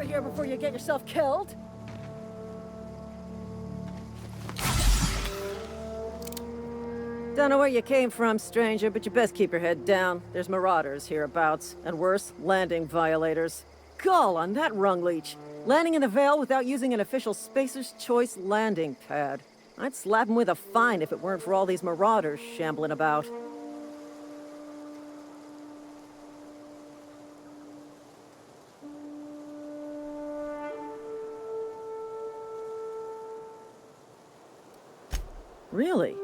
of here before you get yourself killed. Don't know where you came from, stranger, but you best keep your head down. There's marauders hereabouts, and worse, landing violators. Gall on that rung leech. Landing in the Vale without using an official Spacer's Choice landing pad. I'd slap him with a fine if it weren't for all these marauders shambling about. Really?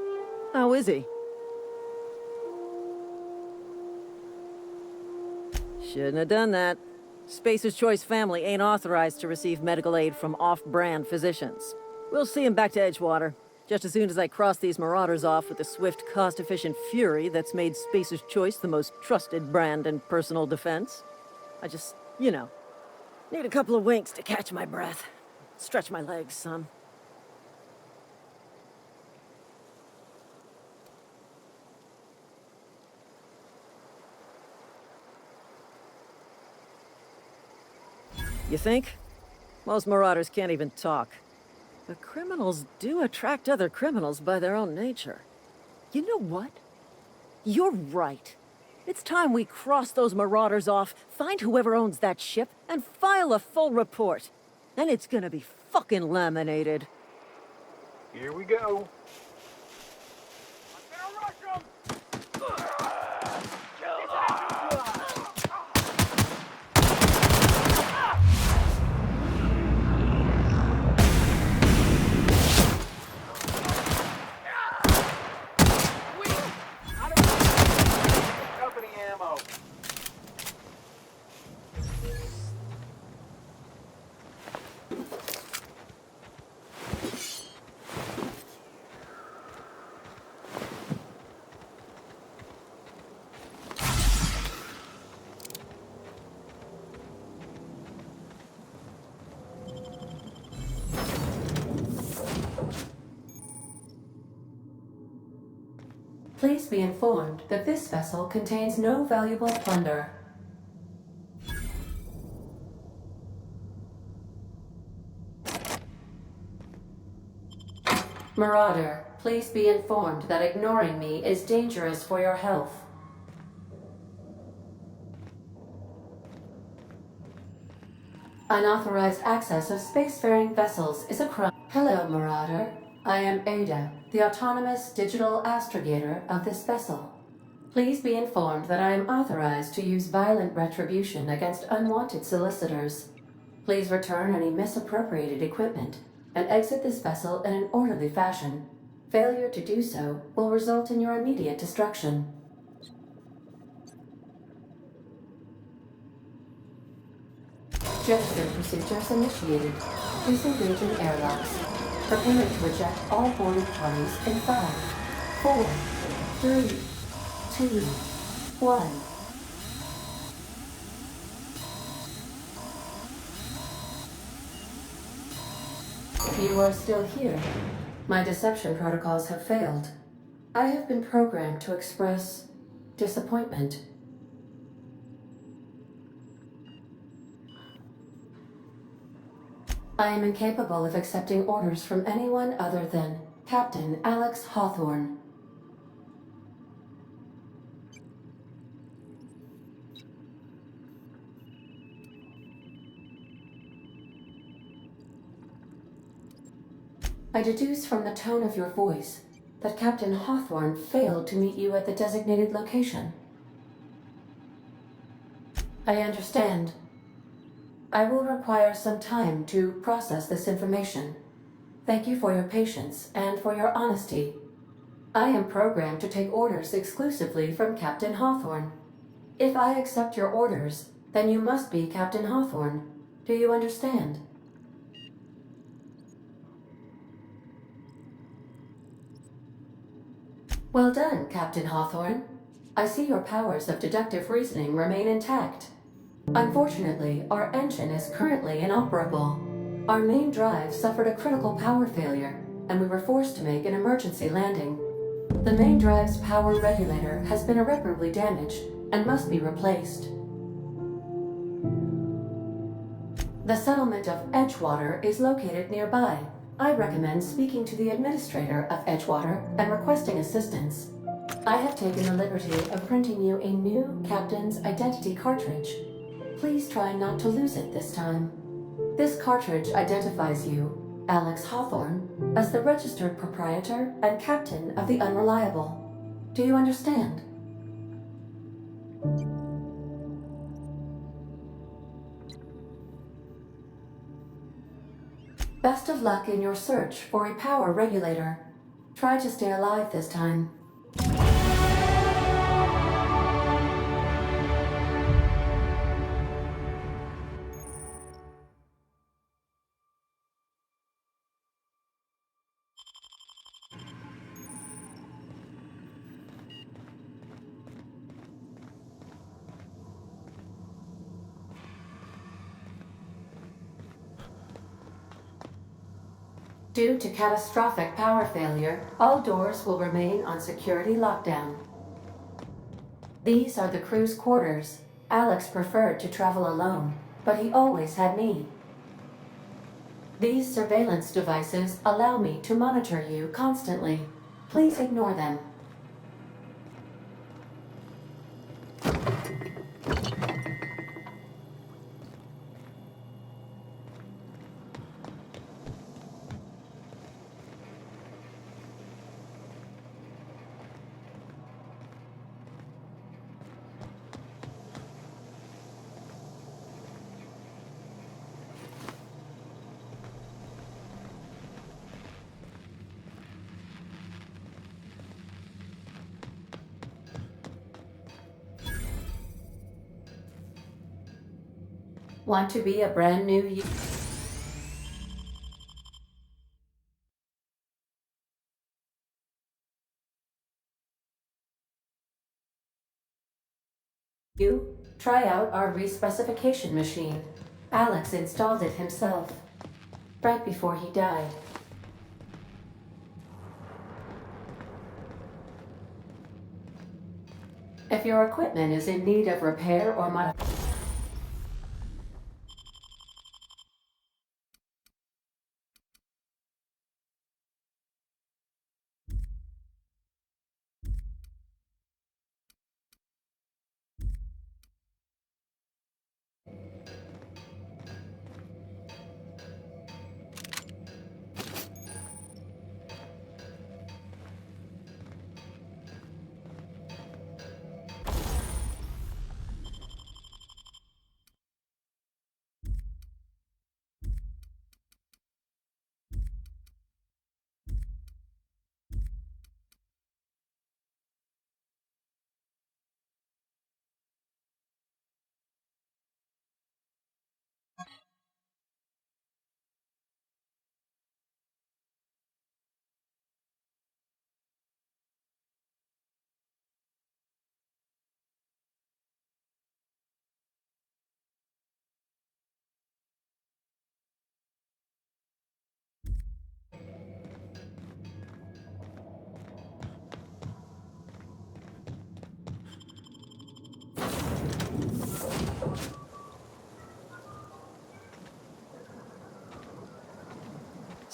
How is he? Shouldn't have done that. Spacer's Choice family ain't authorized to receive medical aid from off-brand physicians. We'll see him back to Edgewater, just as soon as I cross these marauders off with the swift, cost-efficient fury that's made Spacer's Choice the most trusted brand in personal defense. I just, need a couple of winks to catch my breath. Stretch my legs, son. You think? Most marauders can't even talk. But criminals do attract other criminals by their own nature. You know what? You're right. It's time we cross those marauders off, find whoever owns that ship, and file a full report. And it's gonna be fucking laminated. Here we go. Please be informed that this vessel contains no valuable plunder. Marauder, please be informed that ignoring me is dangerous for your health. Unauthorized access of spacefaring vessels is a crime. Hello, Marauder. I am Ada, the autonomous digital astrogator of this vessel. Please be informed that I am authorized to use violent retribution against unwanted solicitors. Please return any misappropriated equipment and exit this vessel in an orderly fashion. Failure to do so will result in your immediate destruction. Jettison procedures initiated. Please engage in airlocks. Prepare to eject all boarded parties in 5, 4, 3, 2, 1. You are still here. My deception protocols have failed. I have been programmed to express disappointment. I am incapable of accepting orders from anyone other than Captain Alex Hawthorne. I deduce from the tone of your voice that Captain Hawthorne failed to meet you at the designated location. I understand. I will require some time to process this information. Thank you for your patience and for your honesty. I am programmed to take orders exclusively from Captain Hawthorne. If I accept your orders, then you must be Captain Hawthorne. Do you understand? Well done, Captain Hawthorne. I see your powers of deductive reasoning remain intact. Unfortunately, our engine is currently inoperable. Our main drive suffered a critical power failure, and we were forced to make an emergency landing. The main drive's power regulator has been irreparably damaged and must be replaced. The settlement of Edgewater is located nearby. I recommend speaking to the administrator of Edgewater and requesting assistance. I have taken the liberty of printing you a new captain's identity cartridge. Please try not to lose it this time. This cartridge identifies you, Alex Hawthorne, as the registered proprietor and captain of the Unreliable. Do you understand? Best of luck in your search for a power regulator. Try to stay alive this time. Due to catastrophic power failure, all doors will remain on security lockdown. These are the crew's quarters. Alex preferred to travel alone, but he always had me. These surveillance devices allow me to monitor you constantly. Please ignore them. Want to be a brand new you? Try out our respecification machine. Alex installed it himself, right before he died. If your equipment is in need of repair or modification,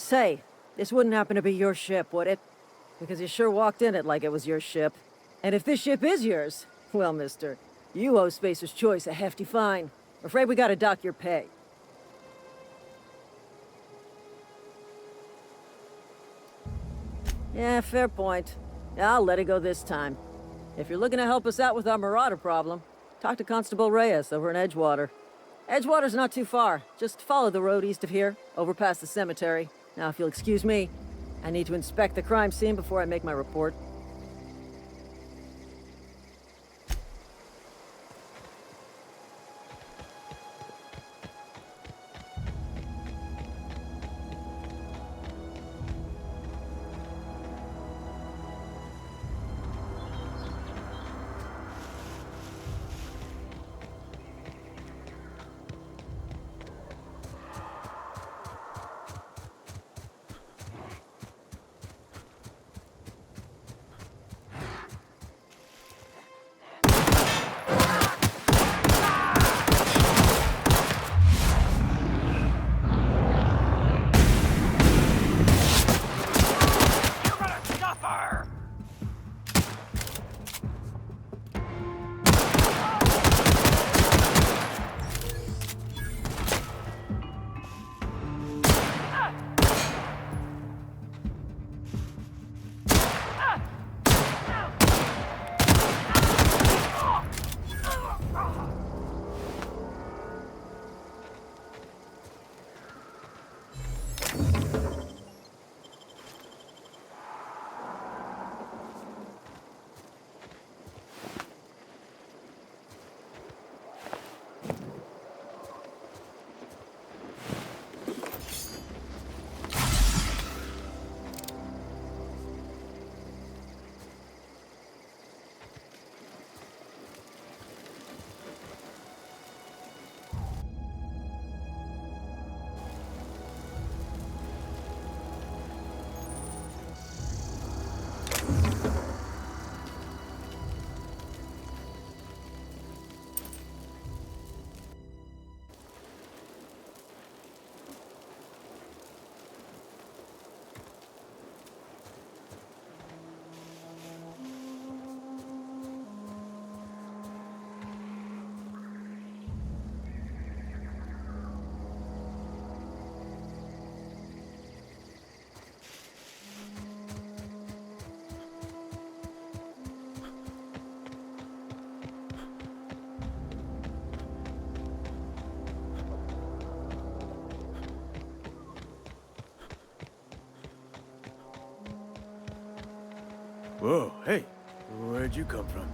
Say, this wouldn't happen to be your ship, would it? Because you sure walked in it like it was your ship. And if this ship is yours, well, mister, you owe Spacer's Choice a hefty fine. Afraid we gotta dock your pay. Yeah, fair point. I'll let it go this time. If you're looking to help us out with our marauder problem, talk to Constable Reyes over in Edgewater. Edgewater's not too far. Just follow the road east of here, over past the cemetery. Now, if you'll excuse me, I need to inspect the crime scene before I make my report. Whoa, hey, where'd you come from?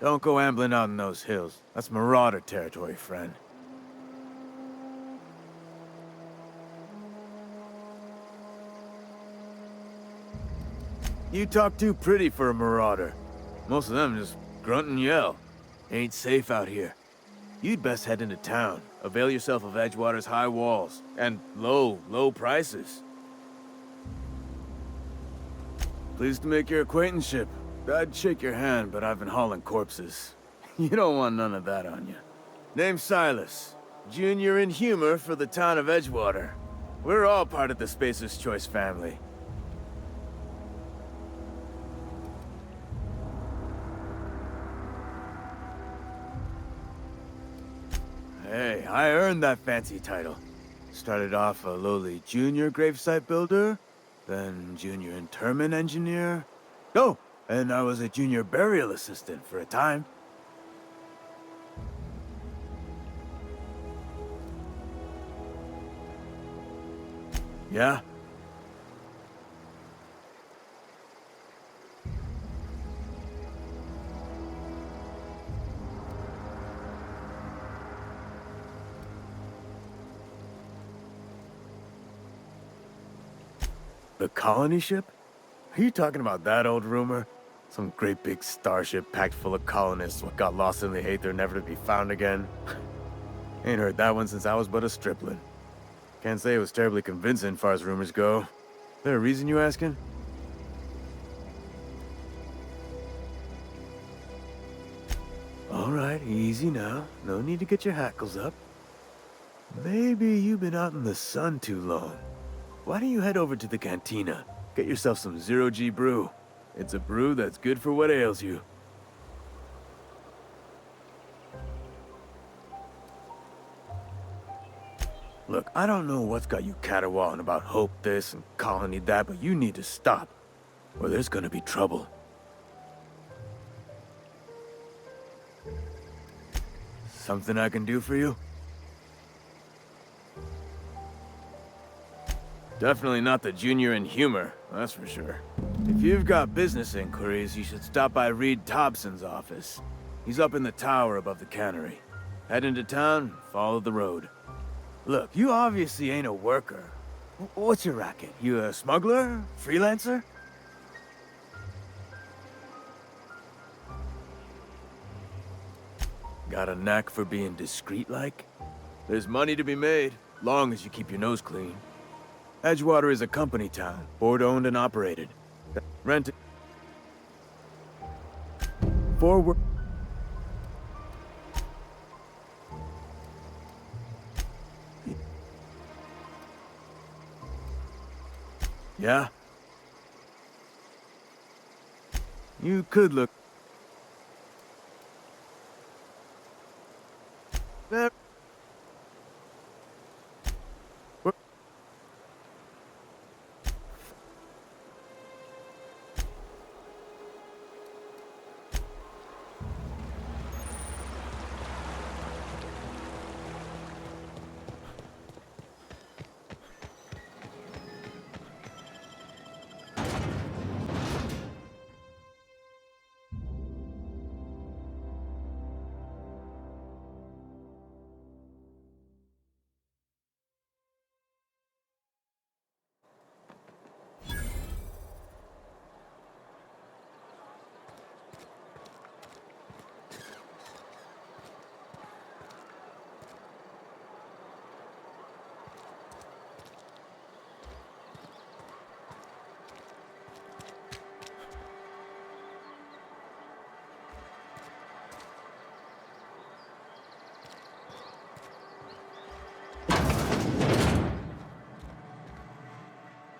Don't go ambling out in those hills. That's Marauder territory, friend. You talk too pretty for a Marauder. Most of them just grunt and yell. Ain't safe out here. You'd best head into town. Avail yourself of Edgewater's high walls. And low prices. Pleased to make your acquaintanceship. I'd shake your hand, but I've been hauling corpses. You don't want none of that on you. Name's Silas. Junior in humor for the town of Edgewater. We're all part of the Spacer's Choice family. Hey, I earned that fancy title. Started off a lowly junior gravesite builder, then junior interment engineer. Oh, and I was a junior burial assistant for a time. Yeah? The colony ship? Are you talking about that old rumor? Some great big starship packed full of colonists what got lost in the aether never to be found again? Ain't heard that one since I was but a stripling. Can't say it was terribly convincing far as rumors go. There a reason you asking? Alright, easy now. No need to get your hackles up. Maybe you've been out in the sun too long. Why don't you head over to the cantina? Get yourself some zero-G brew. It's a brew that's good for what ails you. Look, I don't know what's got you caterwauling about hope this and colony that, but you need to stop, or there's gonna be trouble. Something I can do for you? Definitely not the junior in humor, that's for sure. If you've got business inquiries, you should stop by Reed Thompson's office. He's up in the tower above the cannery. Head into town, follow the road. Look, you obviously ain't a worker. What's your racket? You a smuggler? Freelancer? Got a knack for being discreet-like? There's money to be made, long as you keep your nose clean. Edgewater is a company town, board-owned and operated. Rented. Forward. Yeah? You could look. There.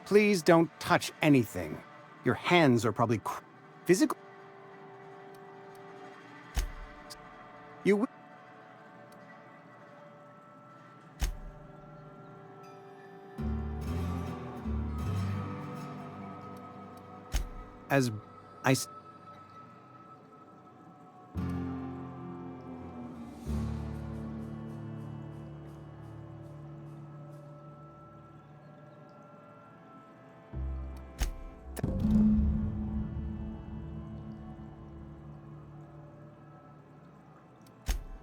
Please don't touch anything. Your hands are probably physical. You. as I.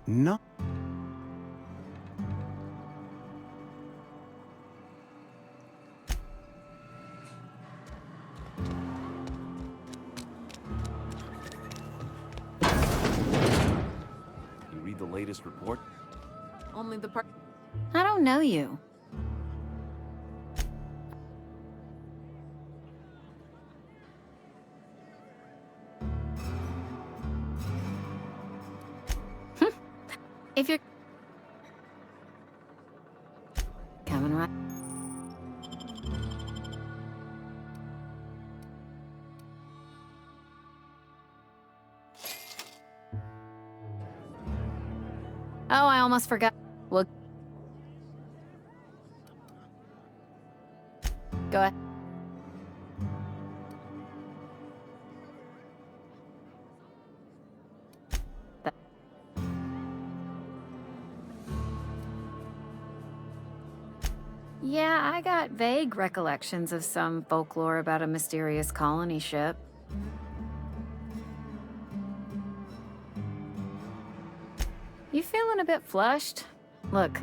No. You read the latest report? Only the part. I don't know you. If you're coming right. Oh, I almost forgot. Well, go ahead. Yeah, I got vague recollections of some folklore about a mysterious colony ship. You feeling a bit flushed? Look.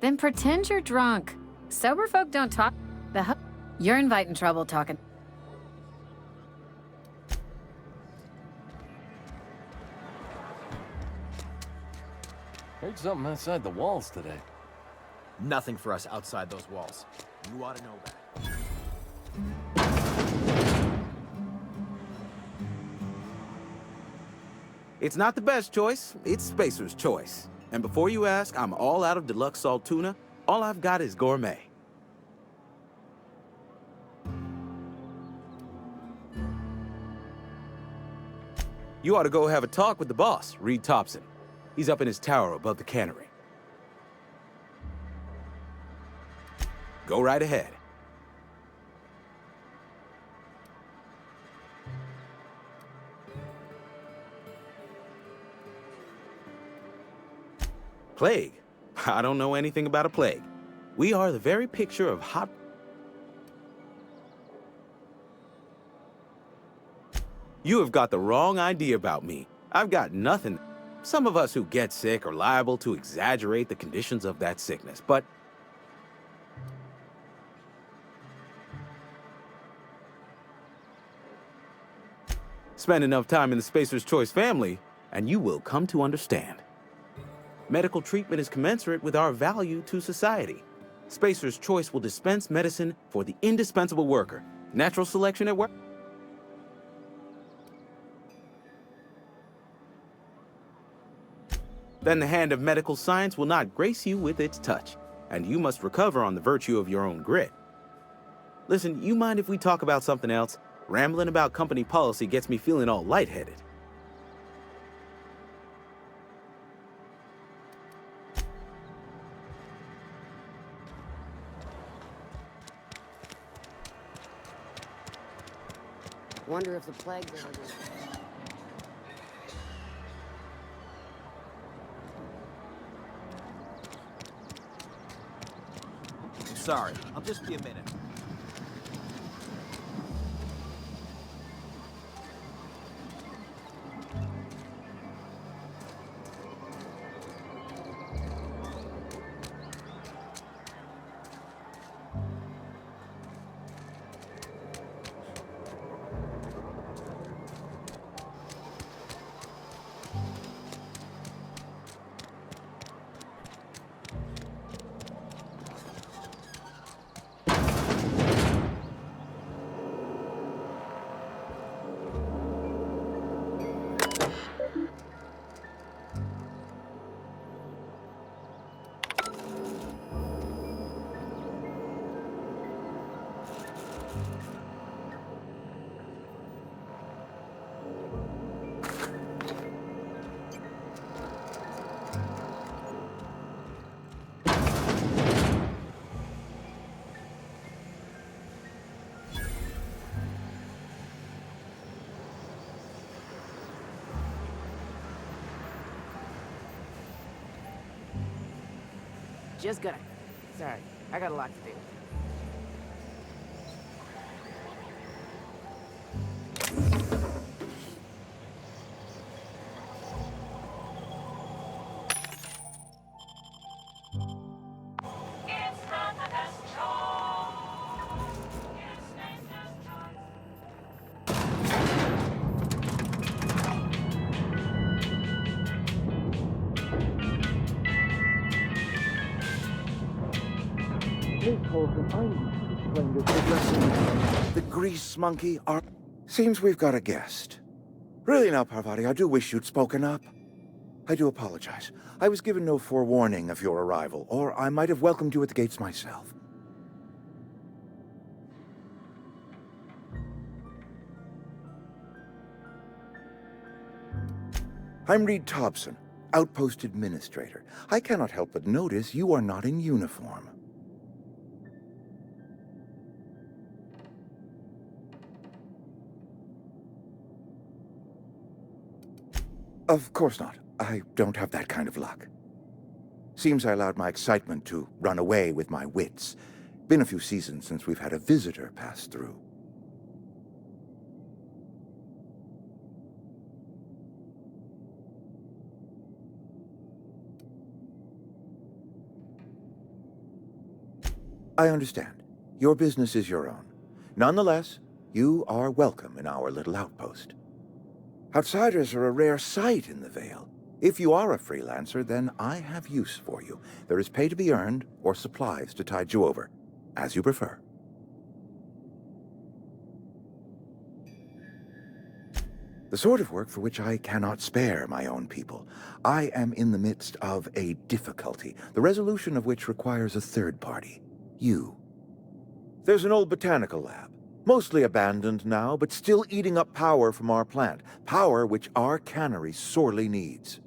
Then pretend you're drunk. Sober folk don't talk. You're inviting trouble talking. Heard something outside the walls today. Nothing for us outside those walls. You ought to know that. It's not the best choice, it's Spacer's choice. And before you ask, I'm all out of deluxe salt tuna. All I've got is gourmet. You ought to go have a talk with the boss, Reed Thompson. He's up in his tower above the cannery. Go right ahead. Plague? I don't know anything about a plague. We are the very picture of hot... You have got the wrong idea about me. I've got nothing. Some of us who get sick are liable to exaggerate the conditions of that sickness, but... Spend enough time in the Spacer's Choice family, and you will come to understand. Medical treatment is commensurate with our value to society. Spacer's Choice will dispense medicine for the indispensable worker. Natural selection at work. Then the hand of medical science will not grace you with its touch, and you must recover on the virtue of your own grit. Listen, you mind if we talk about something else? Rambling about company policy gets me feeling all lightheaded. Wonder if the plague... Sorry, I'll just be a minute. Just gonna. Sorry, I got a lot to do. The grease monkey are... Seems we've got a guest. Really now, Parvati, I do wish you'd spoken up. I do apologize. I was given no forewarning of your arrival, or I might have welcomed you at the gates myself. I'm Reed Thompson, Outpost Administrator. I cannot help but notice you are not in uniform. Of course not. I don't have that kind of luck. Seems I allowed my excitement to run away with my wits. Been a few seasons since we've had a visitor pass through. I understand. Your business is your own. Nonetheless, you are welcome in our little outpost. Outsiders are a rare sight in the Vale. If you are a freelancer, then I have use for you. There is pay to be earned, or supplies to tide you over, as you prefer. The sort of work for which I cannot spare my own people. I am in the midst of a difficulty, the resolution of which requires a third party. You. There's an old botanical lab. Mostly abandoned now, but still eating up power from our plant. Power which our cannery sorely needs.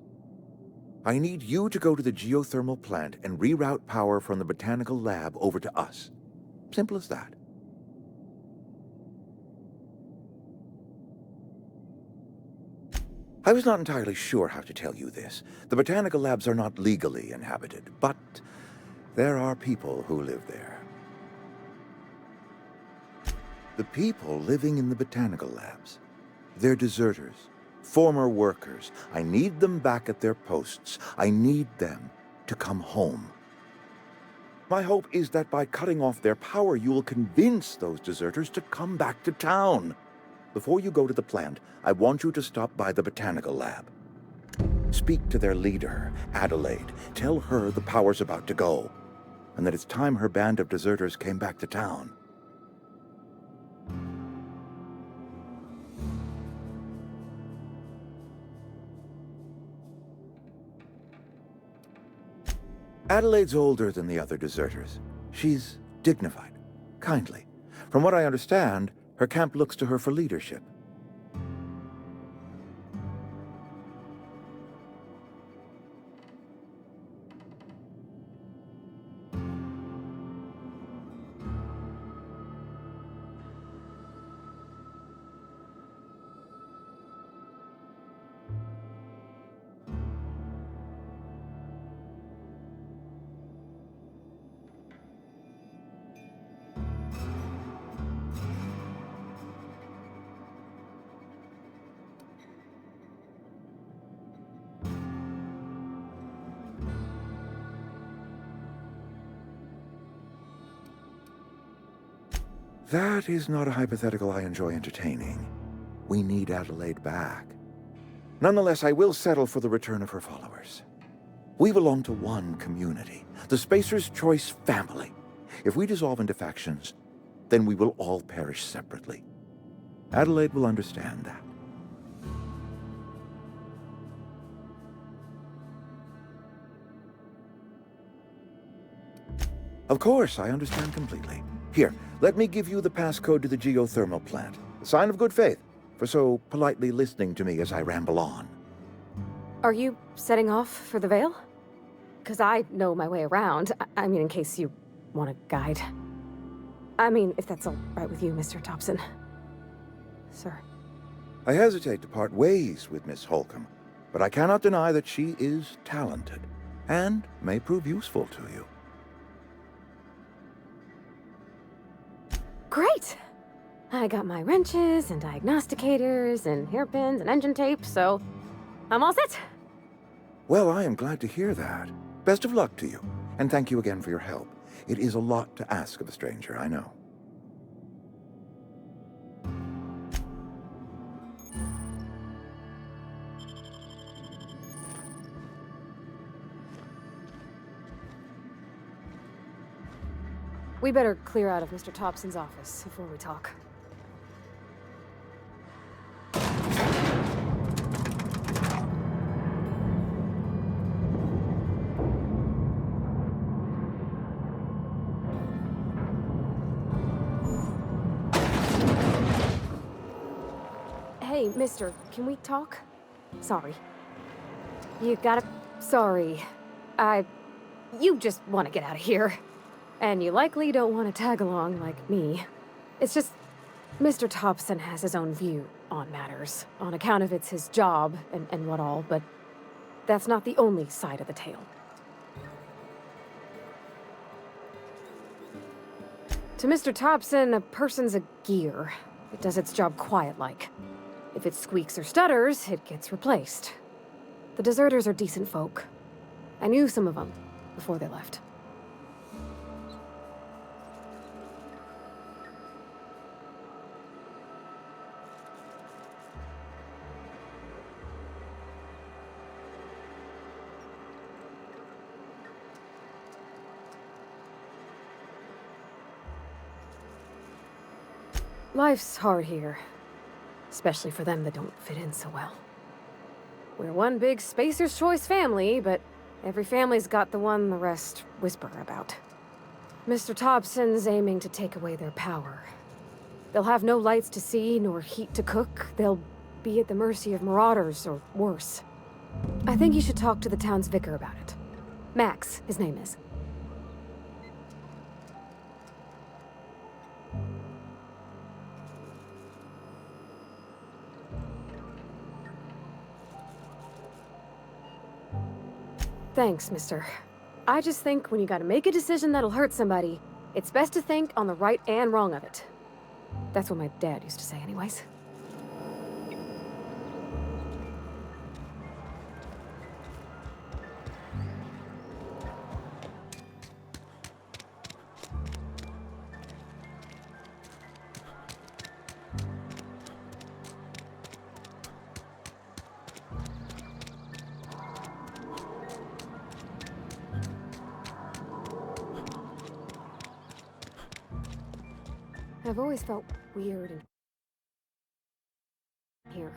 I need you to go to the geothermal plant and reroute power from the botanical lab over to us. Simple as that. I was not entirely sure how to tell you this. The botanical labs are not legally inhabited, but there are people who live there. The people living in the botanical labs. They're deserters, former workers. I need them back at their posts. I need them to come home. My hope is that by cutting off their power, you will convince those deserters to come back to town. Before you go to the plant, I want you to stop by the botanical lab. Speak to their leader, Adelaide. Tell her the power's about to go, and that it's time her band of deserters came back to town. Adelaide's older than the other deserters. She's dignified, kindly. From what I understand, her camp looks to her for leadership. That is not a hypothetical I enjoy entertaining. We need Adelaide back. Nonetheless, I will settle for the return of her followers. We belong to one community, the Spacer's Choice family. If we dissolve into factions, then we will all perish separately. Adelaide will understand that. Of course, I understand completely. Here, let me give you the passcode to the geothermal plant. A sign of good faith, for so politely listening to me as I ramble on. Are you setting off for the Vale? Because I know my way around. I mean, in case you want a guide. I mean, if that's all right with you, Mr. Thompson. Sir. I hesitate to part ways with Miss Holcomb, but I cannot deny that she is talented, and may prove useful to you. I got my wrenches and diagnosticators and hairpins and engine tape, so I'm all set. Well, I am glad to hear that. Best of luck to you, and thank you again for your help. It is a lot to ask of a stranger, I know. We better clear out of Mr. Thompson's office before we talk. Hey, mister, can we talk? Sorry. You gotta... Sorry. You just want to get out of here. And you likely don't want to tag along like me. It's just... Mr. Thompson has his own view on matters, on account of it's his job and what all, but that's not the only side of the tale. To Mr. Thompson, a person's a gear. It does its job quiet-like. If it squeaks or stutters, it gets replaced. The deserters are decent folk. I knew some of them before they left. Life's hard here, especially for them that don't fit in so well. We're one big Spacer's Choice family, but every family's got the one the rest whisper about. Mr. Thompson's aiming to take away their power. They'll have no lights to see, nor heat to cook. They'll be at the mercy of marauders, or worse. I think you should talk to the town's vicar about it. Max, his name is. Thanks, mister. I just think when you gotta make a decision that'll hurt somebody, it's best to think on the right and wrong of it. That's what my dad used to say anyways. I've always felt weird in here.